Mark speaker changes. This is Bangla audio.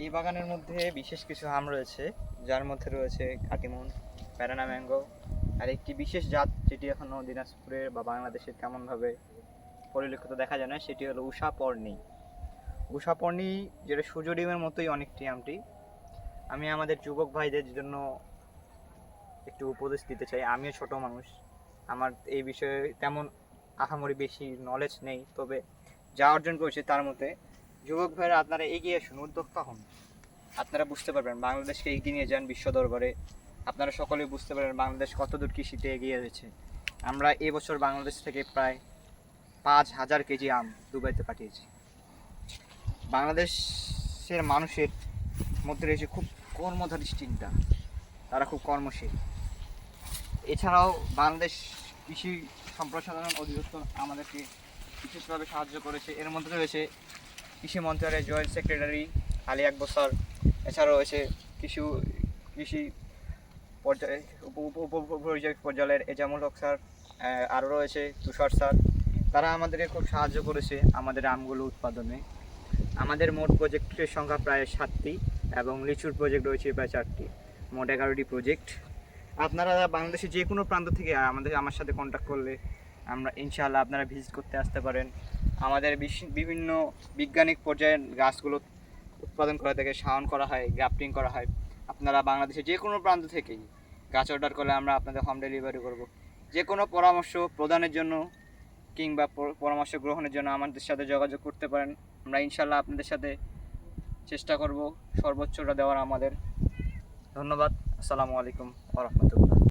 Speaker 1: এই বাগানের মধ্যে বিশেষ কিছু আম রয়েছে, যার মধ্যে রয়েছে কাটিমন, প্যারানা ম্যাঙ্গো, আর একটি বিশেষ জাত যেটি এখনও দিনাজপুরের বা বাংলাদেশে তেমনভাবে পরিলক্ষিত দেখা যায় না, সেটি হলো উষাপর্ণী। উষাপর্ণী যেটা সূর্য ডিমের মতোই অনেকটি আমটি। আমি আমাদের যুবক ভাইদের জন্য একটু উপদেশ দিতে চাই। আমিও ছোট মানুষ, আমার এই বিষয়ে তেমন আহামরি বেশি নলেজ নেই, তবে যা অর্জন করেছি তার মধ্যে যুবক ভাইরা আপনারা এগিয়ে আসুন, উদ্যোক্তা হন। আপনারা বুঝতে পারবেন বাংলাদেশকে এগিয়ে নিয়ে যান বিশ্ব দরবারে। আপনারা সকলেই বুঝতে পারবেন বাংলাদেশ কতদূর কৃষিতে এগিয়ে রয়েছে। আমরা এবছর বাংলাদেশ থেকে প্রায় 5,000 কেজি আম দুবাইতে পাঠিয়েছি। বাংলাদেশের মানুষের মধ্যে রয়েছে খুব কর্মধারী চিন্তা, তারা খুব কর্মশীল। এছাড়াও বাংলাদেশ কৃষি সম্প্রসারণ অধিদপ্তর আমাদেরকে বিশেষভাবে সাহায্য করেছে। এর মধ্যে রয়েছে কৃষি মন্ত্রণালয়ের joint secretary Ali Akbar sir, এছাড়াও রয়েছে কৃষি পর্যায়ে পর্যায়ের এজামুল হক স্যার, আরও রয়েছে তুষার স্যার। তারা আমাদেরকে খুব সাহায্য করেছে আমাদের আমগুলো উৎপাদনে। আমাদের মোট প্রজেক্টের সংখ্যা প্রায় 7টি এবং লিচুর প্রজেক্ট রয়েছে প্রায় 4টি, মোট 11টি প্রজেক্ট। আপনারা বাংলাদেশের যে কোনো প্রান্ত থেকে আমার সাথে কন্ট্যাক্ট করলে আমরা ইনশাআল্লাহ আপনারা ভিজিট করতে আসতে পারেন। আমাদের বিভিন্ন বৈজ্ঞানিক পর্যায়ের গাছগুলো উৎপাদন করা থেকে শাওন করা হয়, গ্রাফটিং করা হয়। আপনারা বাংলাদেশের যে কোনো প্রান্ত থেকেই গাছ অর্ডার করলে আমরা আপনাদের হোম ডেলিভারি করব। যে কোনো পরামর্শ প্রদানের জন্য কিংবা পরামর্শ গ্রহণের জন্য আমাদের সাথে যোগাযোগ করতে পারেন। আমরা ইনশাআল্লাহ আপনাদের সাথে চেষ্টা করব সর্বোচ্চটা দেওয়ার আমাদের। ধন্যবাদ। আসসালামু আলাইকুম ওয়া রাহমাতুল্লাহ।